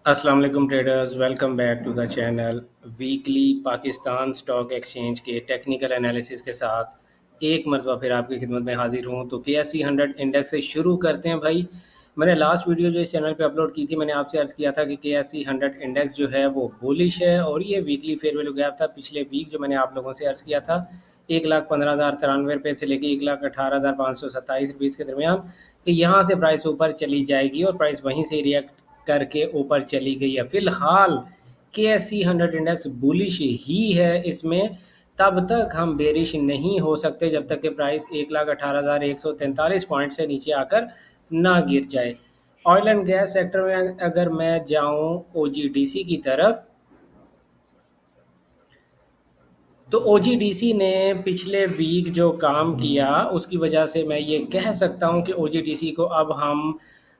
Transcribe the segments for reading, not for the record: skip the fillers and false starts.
अस्सलाम वालेकुम traders, welcome back to the channel. Weekly Pakistan stock exchange के टेक्निकल एनालिसिस के साथ एक मरतबा फिर आपकी खिदमत में हाजिर हूँ। तो KSE 100 इंडेक्स से शुरू करते हैं भाई। मैंने लास्ट वीडियो जो इस चैनल पे अपलोड की थी, मैंने आपसे अर्ज़ किया था कि KSE 100 इंडेक्स जो है वो बुलिश है और ये वीकली फेयर वैल्यू गैप था पिछले वीक जो मैंने आप लोगों से अर्ज़ किया था 1,15,093 से लेके 1,18,527 के दरमियान कि यहाँ से प्राइस ऊपर चली जाएगी और प्राइस वहीं से रिएक्ट करके ऊपर चली गई है। फिलहाल KSE 100 इंडेक्स बुलिश ही है, इसमें तब तक हम बेरिश नहीं हो सकते जब तक कि प्राइस 1,18,143 पॉइंट से नीचे आकर ना गिर जाए। ऑयल एंड गैस सेक्टर में अगर मैं जाऊं OGDC की तरफ, तो OGDC ने पिछले वीक जो काम किया उसकी वजह से मैं ये कह सकता हूँ कि OGDC को अब हम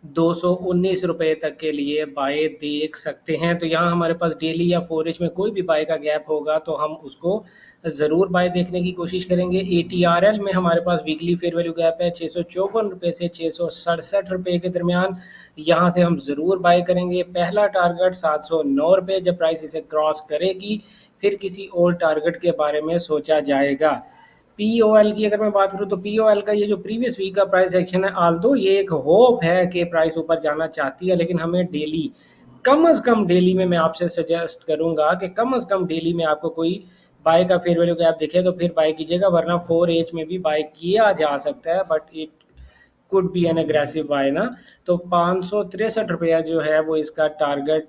219 रुपये तक के लिए बाय देख सकते हैं। तो यहाँ हमारे पास डेली या फोरेज में कोई भी बाय का गैप होगा तो हम उसको ज़रूर बाय देखने की कोशिश करेंगे। ATRL में हमारे पास वीकली फेयर वैल्यू गैप है 654 रुपये से 667 रुपये के दरमियान। यहाँ से हम ज़रूर बाय करेंगे। पहला टारगेट 709 रुपये, जब प्राइस इसे क्रॉस करेगी फिर किसी और टारगेट के बारे में सोचा जाएगा। POL की अगर मैं बात करूं तो POL का ये जो प्रीवियस वीक का प्राइस एक्शन है, आल्दो ये एक होप है कि प्राइस ऊपर जाना चाहती है, लेकिन हमें डेली कम से कम डेली में मैं आपसे सजेस्ट करूंगा कि कम से कम डेली में आपको कोई बाय का फेयर वैल्यू गैप दिखे तो फिर बाय कीजिएगा, वरना 4H में भी बाय किया जा सकता है, but it could be an aggressive buy ना। तो 563 रुपया जो है वो इसका टारगेट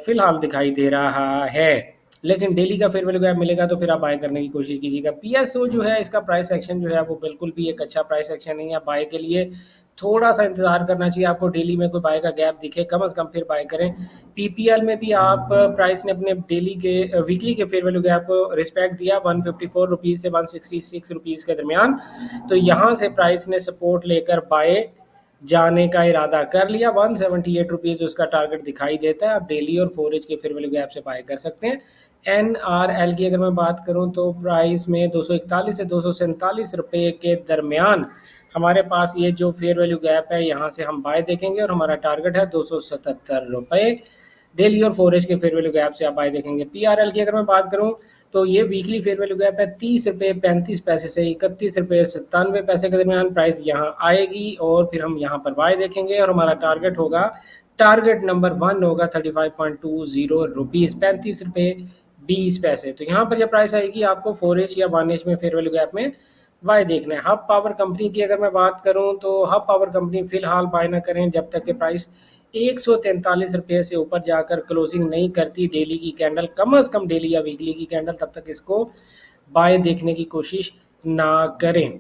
फिलहाल दिखाई दे रहा है, लेकिन डेली का फेयर वैल्यू गैप मिलेगा तो फिर आप बाय करने की कोशिश कीजिएगा। PSO जो है इसका प्राइस एक्शन जो है वो बिल्कुल भी एक अच्छा प्राइस एक्शन नहीं है। बाय के लिए थोड़ा सा इंतजार करना चाहिए, आपको डेली में कोई बाय का गैप दिखे कम से कम फिर बाय करें। PPL में भी आप प्राइस ने अपने डेली के वीकली के फेयर वैल्यू गैप को रिस्पेक्ट दिया 154 रुपीज़ से 166 रुपीज़ के दरमियान। तो यहाँ से प्राइस ने सपोर्ट लेकर बाय जाने का इरादा कर लिया। 178 रुपीज़ उसका टारगेट दिखाई देता है। आप डेली और 4H के फेयर वैल्यू गैप से बाय कर सकते हैं। NRL की अगर मैं बात करूं तो प्राइस में 241 से 247 रुपये के दरमियान हमारे पास ये जो फेयर वैल्यू गैप है, यहाँ से हम बाय देखेंगे और हमारा टारगेट है 277 रुपये। डेली और 4H के फेयर वैल्यू गैप से आप बाय देखेंगे। PRL की अगर मैं बात करूं तो ये वीकली फेयर वैल्यू गैप है 30 रुपये 35 पैसे से 31 रुपये 97 पैसे के दरमियान। प्राइस यहाँ आएगी और फिर हम यहाँ पर बाय देखेंगे और हमारा टारगेट होगा, टारगेट नंबर 1 होगा 35.20 रुपीज़, 35 रुपये 20 पैसे। तो यहाँ पर जब प्राइस आएगी आपको 4H या 1H में फेयर वैल्यू गैप में बाय देखना है। हब पावर कंपनी की अगर मैं बात करूं तो हब पावर कंपनी फिलहाल बाय ना करें जब तक कि प्राइस 143 रुपये से ऊपर जाकर क्लोजिंग नहीं करती डेली की कैंडल, कम से कम डेली या वीकली की कैंडल, तब तक इसको बाय देखने की कोशिश ना करें।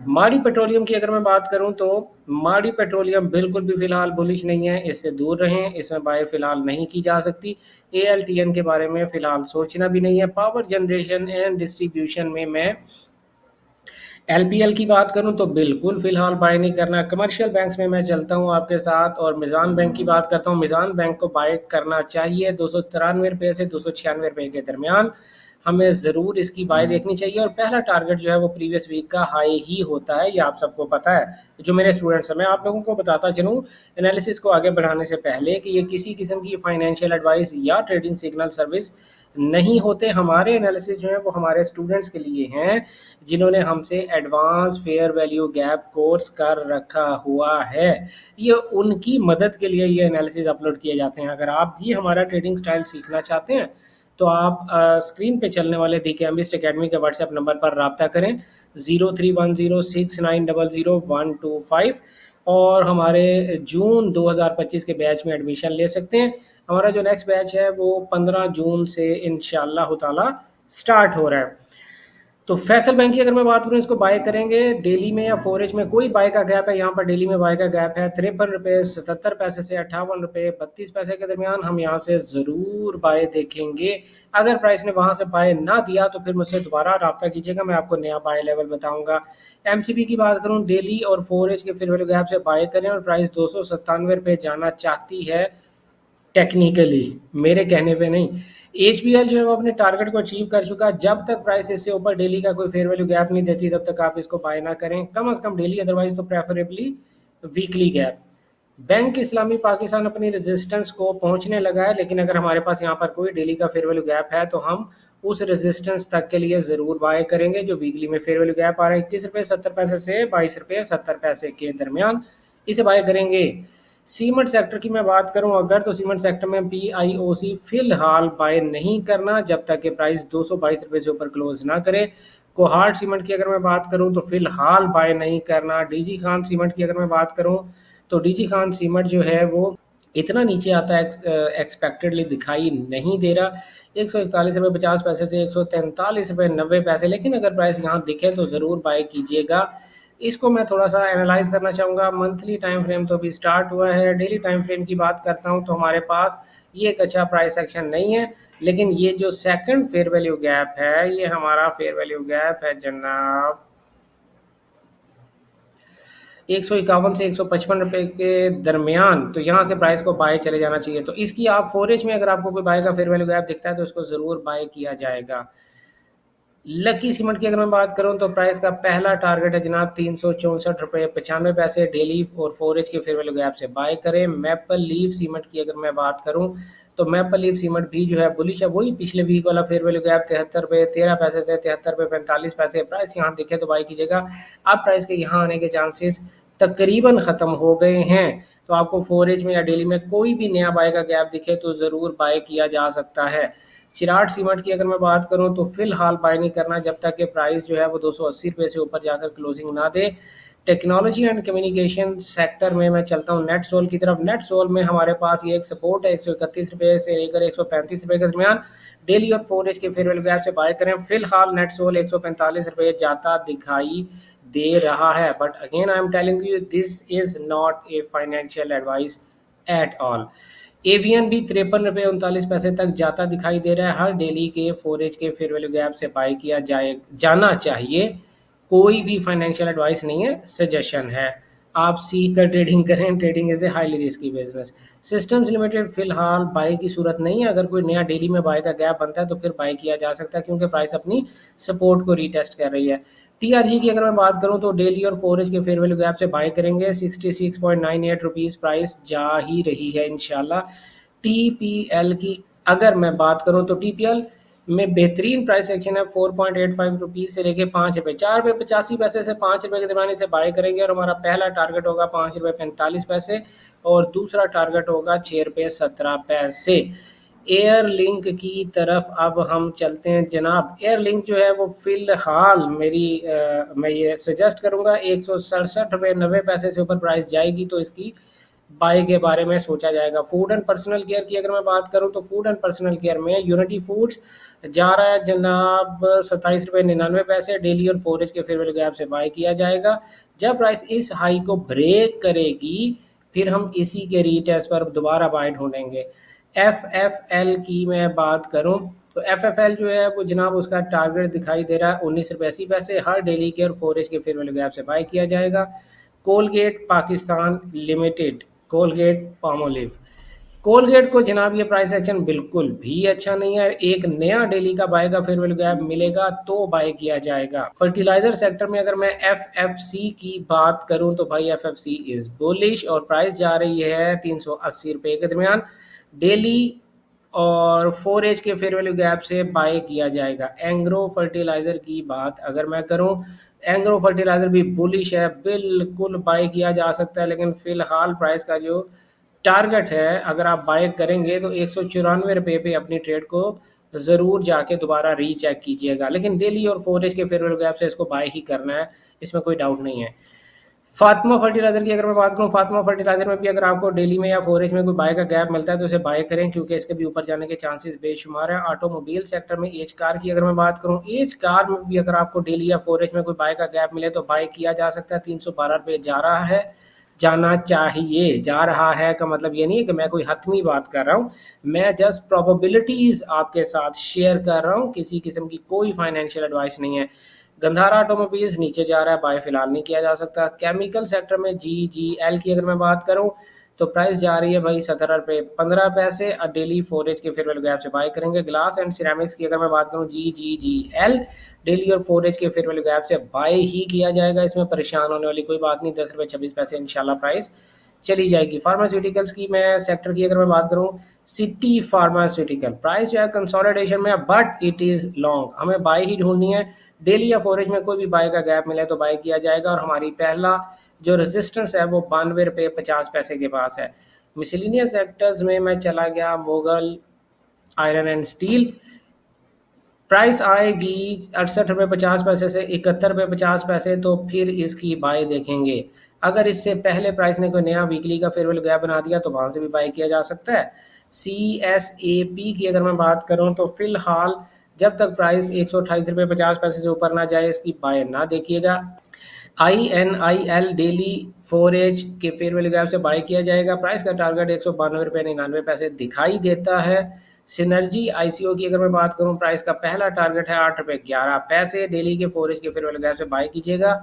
माड़ी पेट्रोलियम की अगर मैं बात करूं तो माड़ी पेट्रोलियम बिल्कुल भी फिलहाल बुलिश नहीं है, इससे दूर रहें, इसमें बाय फिलहाल नहीं की जा सकती। ALTN के बारे में फिलहाल सोचना भी नहीं है। पावर जनरेशन एंड डिस्ट्रीब्यूशन में मैं LPL की बात करूं तो बिल्कुल फिलहाल बाय नहीं करना। कमर्शियल बैंक्स में मैं चलता हूं आपके साथ और मिज़ान बैंक की बात करता हूं। मिज़ान बैंक को बाय करना चाहिए 293 रुपये से 296 रुपये के दरमियान, हमें ज़रूर इसकी बाय देखनी चाहिए। और पहला टारगेट जो है वो प्रीवियस वीक का हाई ही होता है, ये आप सबको पता है। जो मेरे स्टूडेंट्स हैं, मैं आप लोगों को बताता चलूँ एनालिसिस को आगे बढ़ाने से पहले कि ये किसी किस्म की फाइनेंशियल एडवाइस या ट्रेडिंग सिग्नल सर्विस नहीं होते। हमारे एनालिसिस जो है वो हमारे स्टूडेंट्स के लिए हैं जिन्होंने हमसे advance fair value gap course कर रखा हुआ है। ये उनकी मदद के लिए ये एनालिसिस अपलोड किए जाते हैं। अगर आप भी हमारा ट्रेडिंग स्टाइल सीखना चाहते हैं तो आप स्क्रीन पे चलने वाले दी कैम्बिस्ट अकेडमी के व्हाट्सएप नंबर पर रब्ता करें 031069000125 और हमारे जून 2025 के बैच में एडमिशन ले सकते हैं। हमारा जो नेक्स्ट बैच है वो 15 जून से इंशाअल्लाह ताला स्टार्ट हो रहा है। तो फैसल बैंक की अगर मैं बात करूं, इसको बाय करेंगे डेली में या 4H में कोई बाय का गैप है। यहाँ पर डेली में बाय का गैप है 53 रुपये 77 पैसे से 58 रुपये 32 पैसे के दरमियान। हम यहाँ से ज़रूर बाय देखेंगे। अगर प्राइस ने वहाँ से बाय ना दिया तो फिर मुझसे दोबारा रब्ता कीजिएगा, मैं आपको नया बाय लेवल बताऊँगा। MCB की बात करूँ, डेली और 4H के फेयर वैल्यू गैप से बाय करें और प्राइस 297 रुपये जाना चाहती है टेक्निकली, मेरे कहने पे नहीं। HBL जो है वो अपने टारगेट को अचीव कर चुका है। जब तक प्राइस इससे ऊपर डेली का कोई फेयर वैल्यू गैप नहीं देती तब तक आप इसको बाय ना करें, कम से कम डेली, अदरवाइज तो प्रेफरेबली वीकली गैप। बैंक इस्लामी पाकिस्तान अपनी रेजिस्टेंस को पहुंचने लगा है, लेकिन अगर हमारे पास यहाँ पर कोई डेली का फेयर वैल्यू गैप है तो हम उस रेजिस्टेंस तक के लिए ज़रूर बाय करेंगे। जो वीकली में फेयर वैल्यू गैप आ रहा है 21 रुपये 70 पैसे से 22 रुपये 70 पैसे के दरमियान, इसे बाय करेंगे। सीमेंट सेक्टर की मैं बात करूं अगर, तो सीमेंट सेक्टर में PIOC फिलहाल बाय नहीं करना जब तक कि प्राइस 222 रुपये से ऊपर क्लोज ना करे। कोहार्ट सीमेंट की अगर मैं बात करूं तो फिलहाल बाय नहीं करना। DG खान सीमेंट की अगर मैं बात करूं तो DG खान सीमेंट जो है वो इतना नीचे आता है एक्सपेक्टेडली दिखाई नहीं दे रहा। 141 रुपये 50 पैसे से 143 रुपये 90 पैसे, लेकिन अगर प्राइस यहाँ दिखे तो ज़रूर बाय कीजिएगा। इसको मैं थोड़ा सा एनालाइज करना चाहूँगा। मंथली टाइम फ्रेम तो अभी स्टार्ट हुआ है। डेली टाइम फ्रेम की बात करता हूँ तो हमारे पास ये एक अच्छा प्राइस एक्शन नहीं है, लेकिन ये जो सेकंड फेयर वैल्यू गैप है ये हमारा फेयर वैल्यू गैप है जनाब 151 से 155 रुपये के दरमियान। तो यहाँ से प्राइस को बाय चले जाना चाहिए। तो इसकी आप फोरेज में अगर आपको कोई बाय का फेयर वैल्यू गैप दिखता है तो इसको ज़रूर बाय किया जाएगा। लकी सीमेंट की अगर मैं बात करूं तो प्राइस का पहला टारगेट है जनाब 364 रुपये 95 पैसे डेली और फोरेज के फेयर वैल्यू गैप से बाय करें। मैपल लीफ सीमेंट की अगर मैं बात करूं तो मैपल लीफ सीमेंट भी जो है बुलिश है, वही पिछले वीक वाला फेयर वैल्यू गैप 73 रुपये 13 पैसे से 73 रुपये 45 पैसे। प्राइस यहाँ दिखे तो बाय कीजिएगा। अब प्राइस के यहाँ आने के चांसेस तकरीबन ख़त्म हो गए हैं, तो आपको फोरेज में या डेली में कोई भी नया बाय का गैप दिखे तो ज़रूर बाय किया जा सकता है। चिराट सीमेंट की अगर मैं बात करूं तो फिलहाल बाय नहीं करना जब तक कि प्राइस जो है वो 280 रुपये से ऊपर जाकर क्लोजिंग ना दे। टेक्नोलॉजी एंड कम्युनिकेशन सेक्टर में मैं चलता हूं नेट सोल की तरफ। नेट सोल में हमारे पास ये एक सपोर्ट है 131 रुपये से लेकर 135 रुपये के दरमियान। डेली और फोरेज के फेयर वैल्यू गैप से बाय करें। फिलहाल नेट सोल 145 रुपये जाता दिखाई दे रहा है, but again I am telling you this is not a financial advice at all. AVN भी 53 रुपये 39 पैसे तक जाता दिखाई दे रहा है। हर डेली के फोरेज के फेयर वैल्यू गैप से बाय किया जाना चाहिए। कोई भी फाइनेंशियल एडवाइस नहीं है, सजेशन है। आप सीख कर ट्रेडिंग करें। Trading is a highly risky business. Systems limited फिलहाल बाय की सूरत नहीं है। अगर कोई नया डेली में बाय का गैप बनता है तो फिर बाय किया जा सकता है, क्योंकि प्राइस अपनी सपोर्ट को रीटेस्ट कर रही है। TRG की अगर मैं बात करूं तो डेली और फोरेज के फेयर वैल्यू गैप से बाय करेंगे। 66.98 रुपीज़ प्राइस जा ही रही है इंशाल्लाह। TPL की अगर मैं बात करूं तो TPL में बेहतरीन प्राइस एक्शन है 4.85 रुपीज़ से लेके 5 रुपये 4 रुपये 85 पैसे से 5 रुपये के दरमियान इसे बाय करेंगे। और हमारा पहला टारगेट होगा 5 रुपये 45 पैसे और दूसरा टारगेट होगा 6 रुपये 17 पैसे। एयर लिंक की तरफ अब हम चलते हैं जनाब। एयर लिंक जो है वो फिलहाल मैं ये सजेस्ट करूंगा 167 रुपये 90 पैसे से ऊपर प्राइस जाएगी तो इसकी बाय के बारे में सोचा जाएगा। फूड एंड पर्सनल केयर की अगर मैं बात करूं तो फूड एंड पर्सनल केयर में यूनिटी फूड्स जा रहा है जनाब 27 रुपये 99 पैसे। डेली और फोरेज के फेयर वैल्यू गैप से बाय किया जाएगा। जब प्राइस इस हाई को ब्रेक करेगी फिर हम इसी के रीटेस्ट पर दोबारा बाय ढूंढेंगे। FFL की मैं बात करूं तो FFL जो है वो जनाब उसका टारगेट दिखाई दे रहा है 19 रुपये 80 पैसे। हर डेली के और फोरेज के फेयर वैल्यू गैप से बाय किया जाएगा। Colgate Pakistan limited, Colgate Palmolive, Colgate को जनाब ये प्राइस एक्शन बिल्कुल भी अच्छा नहीं है। एक नया डेली का बाय का फेयर वैल्यू गैप मिलेगा तो बाय किया जाएगा। फर्टिलाइजर सेक्टर में अगर मैं FFC की बात करूं तो भाई FFC इज बुलिश और प्राइस जा रही है 380 रुपये के दरमियान। डेली और फोरेज के फेयर वैल्यू गैप से बाय किया जाएगा। एंग्रो फर्टिलाइजर की बात अगर मैं करूं, एंग्रो फर्टिलाइजर भी बुलिश है, बिल्कुल बाय किया जा सकता है, लेकिन फिलहाल प्राइस का जो टारगेट है अगर आप बाय करेंगे तो 194 रुपये पे अपनी ट्रेड को ज़रूर जाके दोबारा रीचेक कीजिएगा। लेकिन डेली और फोरेज के फेयर वैल्यू गैप से इसको बाय ही करना है, इसमें कोई डाउट नहीं है। फातिमा फर्टिलाइजर की अगर मैं बात करूं, फातिमा फर्टिलाइजर में भी अगर आपको डेली में या फोरेज में कोई बाय का गैप मिलता है तो उसे बाय करें, क्योंकि इसके भी ऊपर जाने के चांसेस बेशुमार हैं। ऑटोमोबाइल सेक्टर में एज कार की अगर मैं बात करूं, एज कार में भी अगर आपको डेली या फोरेज में कोई बाय का गैप मिले तो बाय किया जा सकता है। 312 रुपये जा रहा है, जाना चाहिए। जा रहा है का मतलब ये नहीं है कि मैं कोई हतमी बात कर रहा हूँ, मैं जस्ट प्रोबेबिलिटीज आपके साथ शेयर कर रहा हूँ, किसी किस्म की कोई फाइनेंशियल एडवाइस नहीं है। गंधारा ऑटोमोबाइल्स नीचे जा रहा है, बाय फिलहाल नहीं किया जा सकता। केमिकल सेक्टर में GGL की अगर मैं बात करूं तो प्राइस जा रही है भाई 17 रुपये 15 पैसे। डेली फोरेज के फेयर वैल्यू गैप से बाय करेंगे। ग्लास एंड सिरेमिक्स की अगर मैं बात करूं GGGL, डेली और फोरेज के फेयर वैल्यू गैप से बाय ही किया जाएगा। इसमें परेशान होने वाली कोई बात नहीं। 10 रुपये 26 पैसे इंशाल्लाह प्राइस चली जाएगी। फार्मास्यूटिकल्स की मैं सेक्टर की अगर मैं बात करूं, सिटी फार्मास्यूटिकल प्राइस जो है कंसोलिडेशन में, बट इट इज़ लॉन्ग, हमें बाय ही ढूंढनी है। डेली या फोरेज में कोई भी बाय का गैप मिले तो बाय किया जाएगा। और हमारी पहला जो रेजिस्टेंस है वो 92 रुपये 50 पैसे के पास है। मिसलिनियस सेक्टर्स में मैं चला गया, Mughal iron and steel, price आएगी 68 रुपये 50 पैसे से 71 रुपये 50 पैसे, तो फिर इसकी बाय देखेंगे। अगर इससे पहले प्राइस ने कोई नया वीकली का फेयरवेल गैप बना दिया तो वहाँ से भी बाय किया जा सकता है। CSAP की अगर मैं बात करूँ तो फिलहाल जब तक प्राइस 128 रुपये 50 पैसे से ऊपर ना जाए इसकी बाय ना देखिएगा। INIL डेली 4H के फेयरवेल गैप से बाय किया जाएगा। प्राइस का टारगेट 192 रुपये 99 पैसे दिखाई देता है। सिनर्जी ICO की अगर मैं बात करूं, प्राइस का पहला टारगेट है 8 रुपये 11 पैसे। डेली के 4H के फेयरवेल गैप से बाय कीजिएगा,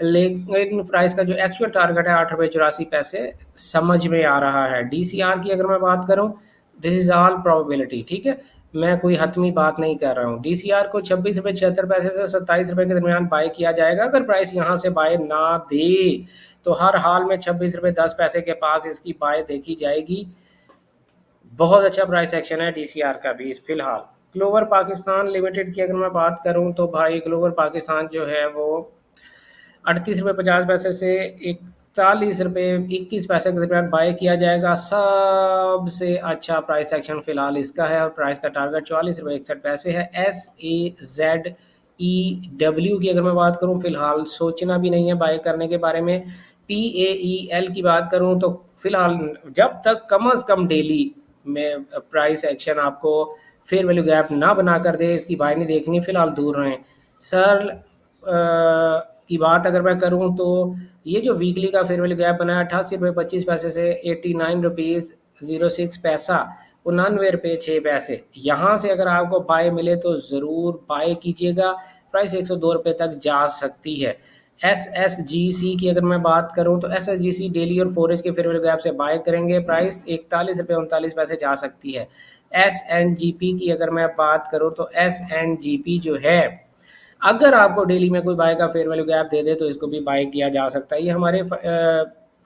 लेकिन प्राइस का जो एक्चुअल टारगेट है 8 रुपये 84 पैसे समझ में आ रहा है। DCR की अगर मैं बात करूं, दिस इज ऑल प्रोबेबिलिटी, ठीक है, मैं कोई हतमी बात नहीं कर रहा हूँ। DCR को 26 रुपये 76 पैसे से 27 रुपये के दरमियान बाय किया जाएगा। अगर प्राइस यहाँ से बाय ना दे तो हर हाल में 26 रुपये 10 पैसे के पास इसकी बाय देखी जाएगी। बहुत अच्छा प्राइस एक्शन है DCR का भी फिलहाल। ग्लोबल पाकिस्तान लिमिटेड की अगर मैं बात करूं तो भाई ग्लोबल पाकिस्तान जो है वो 38 रुपये 50 पैसे से 41 रुपये 21 पैसे के दरमियान बाय किया जाएगा। सबसे अच्छा प्राइस एक्शन फिलहाल इसका है और प्राइस का टारगेट 44 रुपये 61 पैसे है। SAZEW की अगर मैं बात करूं, फिलहाल सोचना भी नहीं है बाय करने के बारे में। PAEL की बात करूं तो फिलहाल जब तक कम अज़ कम डेली में प्राइस एक्शन आपको फेयर वैल्यू गैप ना बना कर दे, इसकी बाय नहीं देखनी, फिलहाल दूर रहें। सर की बात अगर मैं करूं तो ये जो वीकली का फेयर वैल्यू गैप बना है 88 रुपये 25 पैसे से 89 रुपीज़ 06 पैसा 99 रुपये 6 पैसे, यहाँ से अगर आपको बाय मिले तो ज़रूर बाय कीजिएगा। प्राइस 102 रुपये तक जा सकती है। SSGC की अगर मैं बात करूं तो SSGC डेली और 4H के फेयरवेल गैप से बाय करेंगे, प्राइस 41 रुपये 39 पैसे जा सकती है। SNGP की अगर मैं बात करूं तो SNGP जो है अगर आपको डेली में कोई बाय का फेयर वैल्यू गैप दे दे तो इसको भी बाय किया जा सकता है। ये हमारे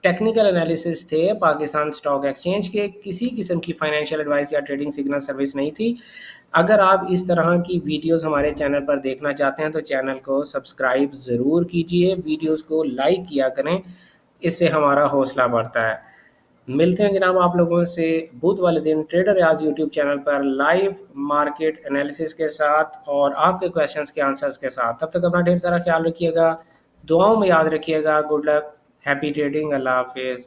टेक्निकल एनालिसिस थे पाकिस्तान स्टॉक एक्सचेंज के, किसी किस्म की फाइनेंशियल एडवाइस या ट्रेडिंग सिग्नल सर्विस नहीं थी। अगर आप इस तरह की वीडियोस हमारे चैनल पर देखना चाहते हैं तो चैनल को सब्सक्राइब ज़रूर कीजिए, वीडियोस को लाइक किया करें, इससे हमारा हौसला बढ़ता है। मिलते हैं जनाब आप लोगों से बुध वाले दिन ट्रेडर रियाज यूट्यूब चैनल पर लाइव मार्केट एनालिसिस के साथ और आपके क्वेश्चंस के आंसर्स के साथ। तब तक अपना ढेर सारा ख्याल रखिएगा, दुआओं में याद रखिएगा। गुड लक, हैप्पी ट्रेडिंग, अल्लाह हाफिज़।